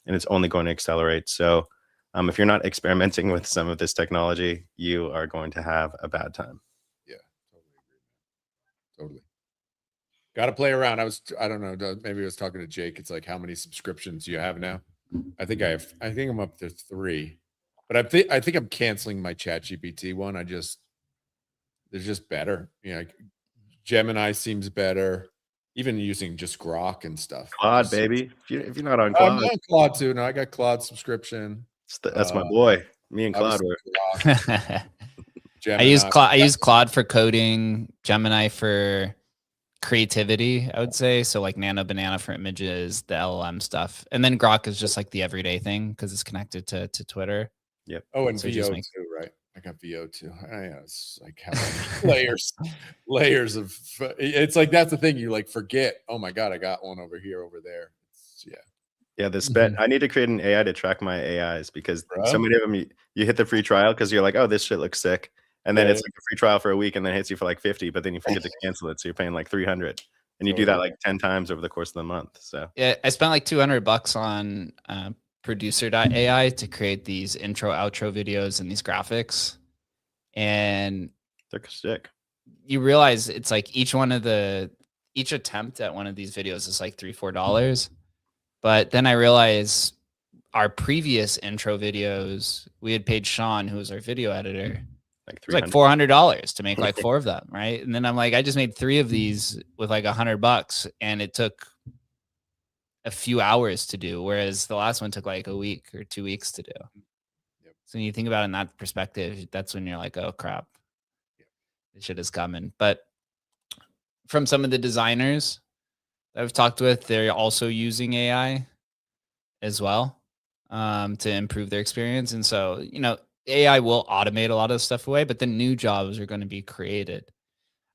And it's only going to accelerate. So if you're not experimenting with some of this technology, you are going to have a bad time. Yeah, totally agree. Totally. Got to play around. I don't know. Maybe I was talking to Jake. It's like, how many subscriptions do you have now? I think I'm up to 3, but I think I'm canceling my ChatGPT one. They're just better. Gemini seems better. Even using just Grok and stuff. Claude, baby. If you're not on I'm Claude, on Claude too. No, I got Claude subscription. that's my boy. Me and Claude were. I use Claude for coding, Gemini for creativity, I would say. So like Nano Banana for images, the LLM stuff. And then Grok is just like the everyday thing because it's connected to Twitter. Yep. Oh, and VO too, right? I got VO too. It's like how many layers of. It's like that's the thing. You like forget. Oh my god, I got one over here, over there. Yeah, I need to create an AI to track my AIs because so many of them you hit the free trial because you're like, oh, this shit looks sick, and then it's like a free trial for a week, and then it hits you for like 50, but then you forget to cancel it, so you're paying like 300, and you do that like 10 times over the course of the month. So yeah, I spent like $200 on producer.ai to create these intro outro videos and these graphics, and they're sick. You realize it's like each attempt at one of these videos is like $3-4, but then I realized our previous intro videos, we had paid Sean, who was our video editor, it was like $400 to make like 4 of them, right? And then I'm like, I just made 3 of these with like $100, and it took a few hours to do, whereas the last one took like a week or 2 weeks to do. So when you think about it in that perspective, that's when you're like, oh crap, this shit is coming. But from some of the designers that I've talked with, they're also using AI as well to improve their experience. And so, AI will automate a lot of stuff away, but then new jobs are going to be created.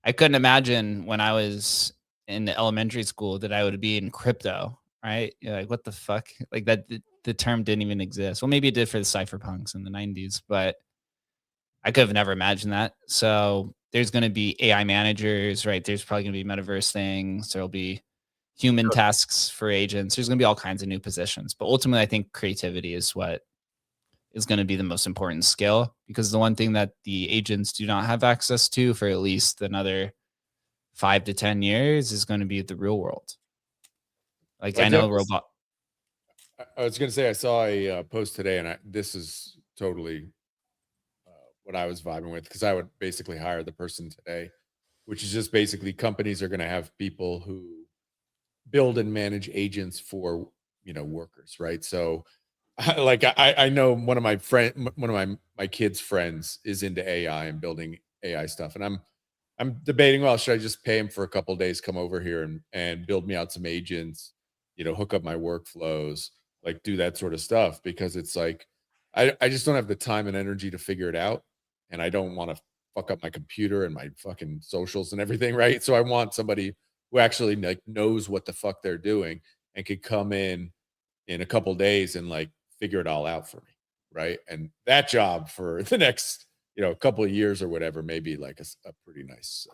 I couldn't imagine when I was in elementary school that I would be in crypto, right? You're like, what the fuck? Like that, the term didn't even exist. Well, maybe it did for the cypherpunks in the 90s, but I could have never imagined that. So there's going to be AI managers, right? There's probably going to be metaverse things. There'll be human tasks for agents. There's going to be all kinds of new positions. But ultimately, I think creativity is what is going to be the most important skill, because the one thing that the agents do not have access to for at least another 5 to 10 years is going to be the real world. Like I know robot. I was going to say, I saw a post today, and this is totally what I was vibing with, because I would basically hire the person today, which is just basically companies are going to have people who build and manage agents for, workers, right? So like I know one of my kids' friends is into AI and building AI stuff, and I'm debating, well, should I just pay him for a couple of days, come over here and build me out some agents, hook up my workflows, like do that sort of stuff, because it's like I just don't have the time and energy to figure it out, and I don't want to fuck up my computer and my fucking socials and everything, right? So I want somebody who actually like knows what the fuck they're doing and could come in a couple of days and like figure it all out for me, right? And that job for the next couple of years or whatever, maybe like a pretty nice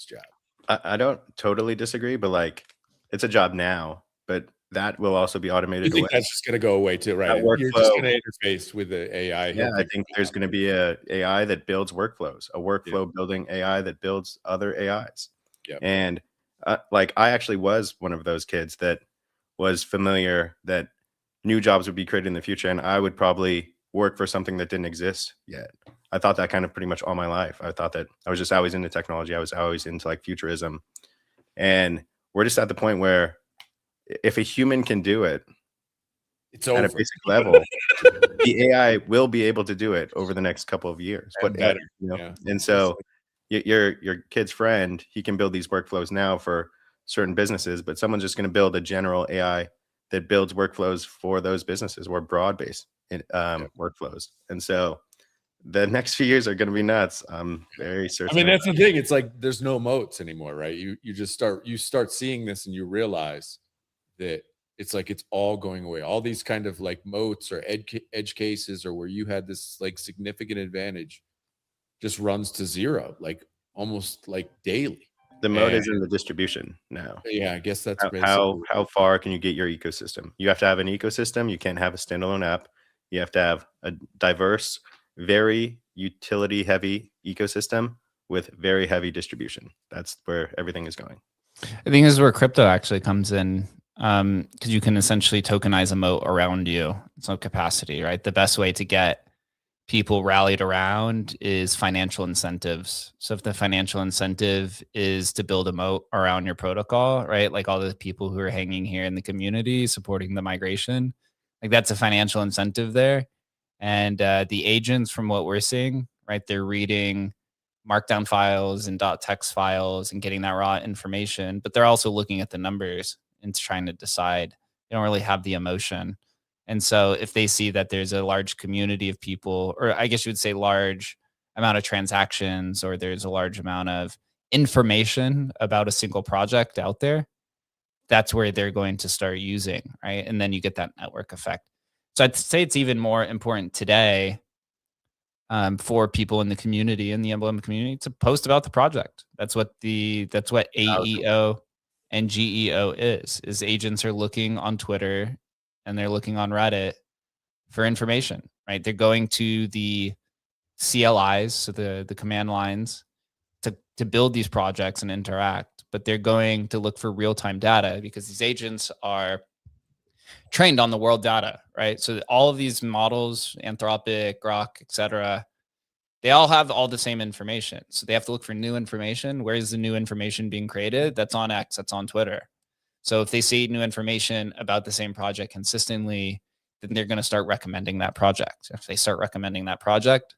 job. I don't totally disagree, but like it's a job now, but that will also be You automated think away. that's just going to go away too, right? That You're just workflow- going to interface with the AI. Yeah, I think there's going to be a AI that builds workflows, a workflow building AI that builds other AIs. Yeah. And like I actually was one of those kids that was familiar that new jobs would be created in the future, and I would probably work for something that didn't exist yet. I thought that kind of pretty much all my life. I thought that I was just always into technology. I was always into like futurism. And we're just at the point where if a human can do it, It's at over. a basic level, the AI will be able to do it over the next couple of years. And better, yeah. And so your kid's friend, he can build these workflows now for certain businesses, but someone's just going to build a general AI that builds workflows for those businesses or broad-based workflows. And so the next few years are going to be nuts. I'm very certain. I mean, that's the thing. It's like there's no moats anymore, right? You just start seeing this, and you realize that it's like it's all going away. All these kind of like moats or edge cases, or where you had this like significant advantage, just runs to zero, like almost like daily. The mode is in the distribution now. Yeah, I guess that's how far can you get your ecosystem? You have to have an ecosystem. You can't have a standalone app. You have to have a diverse, very utility heavy ecosystem with very heavy distribution. That's where everything is going. I think this is where crypto actually comes in, because you can essentially tokenize a moat around you. So capacity, right? The best way to get people rallied around is financial incentives. So if the financial incentive is to build a moat around your protocol, right? Like all the people who are hanging here in the community supporting the migration, like that's a financial incentive there. And the agents, from what we're seeing, right, they're reading markdown files and .text files and getting that raw information, but they're also looking at the numbers and trying to decide. They don't really have the emotion. And so if they see that there's a large community of people, or I guess you would say large amount of transactions, or there's a large amount of information about a single project out there, that's where they're going to start using, right? And then you get that network effect. So I'd say it's even more important today for people in the community, in the Emblem community, to post about the project. That's what AEO and GEO is agents are looking on Twitter and they're looking on Reddit for information, right? They're going to the CLIs, so the command lines, to build these projects and interact, but they're going to look for real-time data because these agents are trained on the world data, right? So all of these models, Anthropic, Grok, etc., they all have all the same information. So they have to look for new information. Where is the new information being created? That's on X, that's on Twitter. So if they see new information about the same project consistently, then they're going to start recommending that project. If they start recommending that project,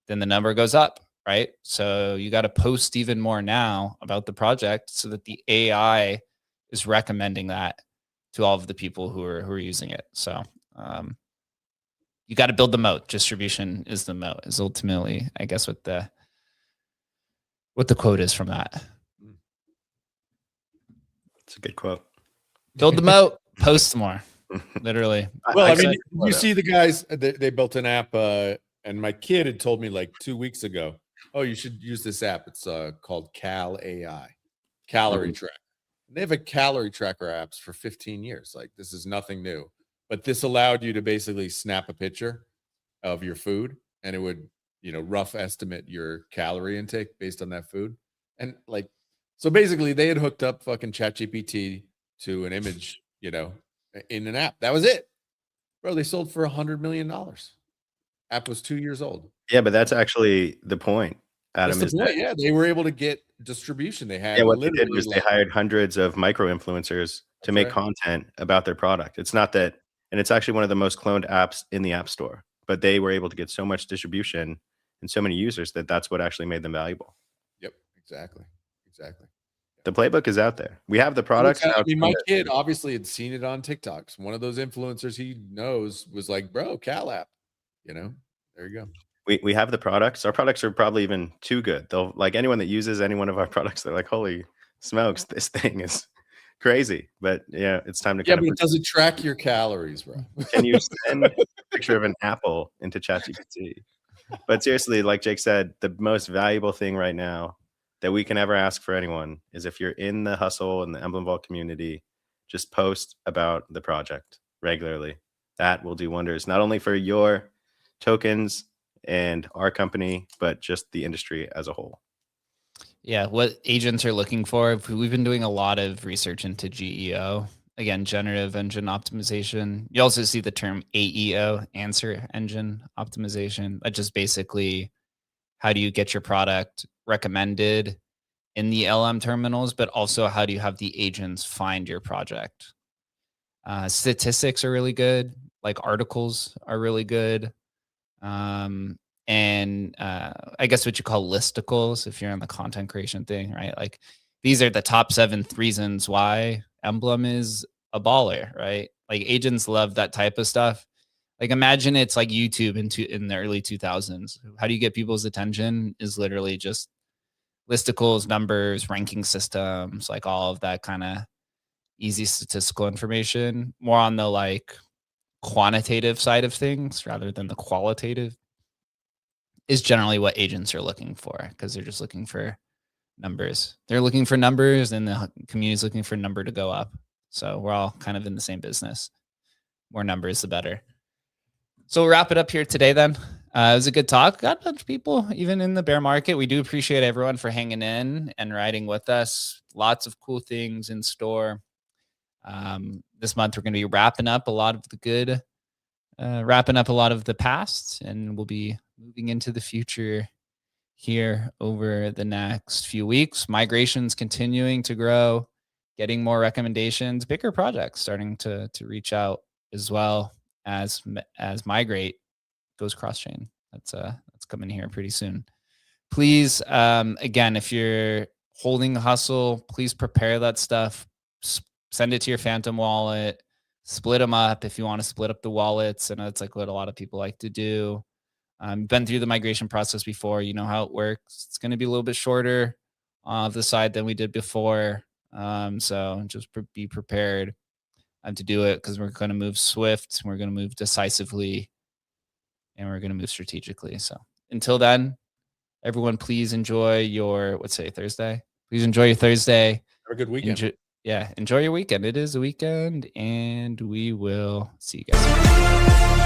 then the number goes up, right? So you got to post even more now about the project so that the AI is recommending that to all of the people who are using it. So you got to build the moat. Distribution is the moat, is ultimately, I guess, what the quote is from that. It's a good quote. Build the moat, post more. Literally. Well, I mean, you see the guys, they built an app, and my kid had told me like 2 weeks ago, oh, you should use this app. It's called Cal AI, Calorie Tracker. They have a calorie tracker apps for 15 years. Like, this is nothing new. But this allowed you to basically snap a picture of your food, and it would, rough estimate your calorie intake based on that food. And like, so basically they had hooked up fucking ChatGPT to an image, in an app. That was it. Bro, they sold for $100 million. App was 2 years old. Yeah, but that's actually the point, Adam. That's the point. Yeah, they were able to get distribution. They had what they did was they hired hundreds of micro influencers to make content about their product. It's not that, and it's actually one of the most cloned apps in the App Store, but they were able to get so much distribution and so many users that that's what actually made them valuable. Yep, exactly. The playbook is out there. We have the products. I mean, my kid obviously had seen it on TikTok. One of those influencers he knows was like, bro, Cal app, there you go. We have the products. Our products are probably even too good. They'll, like, anyone that uses any one of our products, they're like, holy smokes, this thing is crazy. But yeah, it's time to but it doesn't track your calories, bro. Can you send a picture of an apple into ChatGPT? But seriously, like Jake said, the most valuable thing right now that we can ever ask for anyone is, if you're in the hustle and the Emblem Vault community, just post about the project regularly. That will do wonders, not only for your tokens and our company, but just the industry as a whole. Yeah, what agents are looking for. We've been doing a lot of research into GEO, again, generative engine optimization. You also see the term AEO, answer engine optimization. That just basically, how do you get your product recommended in the LM terminals, but also how do you have the agents find your project? Statistics are really good. Like, articles are really good. And I guess what you call listicles, if you're in the content creation thing, right? Like, these are the top 7 reasons why Emblem is a baller, right? Like, agents love that type of stuff. Like, imagine it's like YouTube in the early 2000s. How do you get people's attention is literally just listicles, numbers, ranking systems, like all of that kind of easy statistical information, more on the like quantitative side of things rather than the qualitative, is generally what agents are looking for, because they're just looking for numbers. They're looking for numbers, and the community is looking for number to go up. So we're all kind of in the same business. More numbers, the better. So we'll wrap it up here today then. It was a good talk. Got a bunch of people, even in the bear market. We do appreciate everyone for hanging in and riding with us. Lots of cool things in store. This month, we're going to be wrapping up a lot of the good, wrapping up a lot of the past, and we'll be moving into the future here over the next few weeks. Migrations continuing to grow, getting more recommendations, bigger projects starting to reach out as well as Migrate goes cross-chain. That's coming here pretty soon. Please, again, if you're holding Hustle, please prepare that stuff. Send it to your Phantom wallet. Split them up if you want to split up the wallets. I know it's like what a lot of people like to do. Been through the migration process before. You know how it works. It's going to be a little bit shorter of the side than we did before. So just be prepared to do it, because we're going to move swift. We're going to move decisively, and we're going to move strategically. So until then, everyone, please enjoy your, Thursday? Please enjoy your Thursday. Have a good weekend. Enjoy your weekend. It is a weekend, and we will see you guys soon.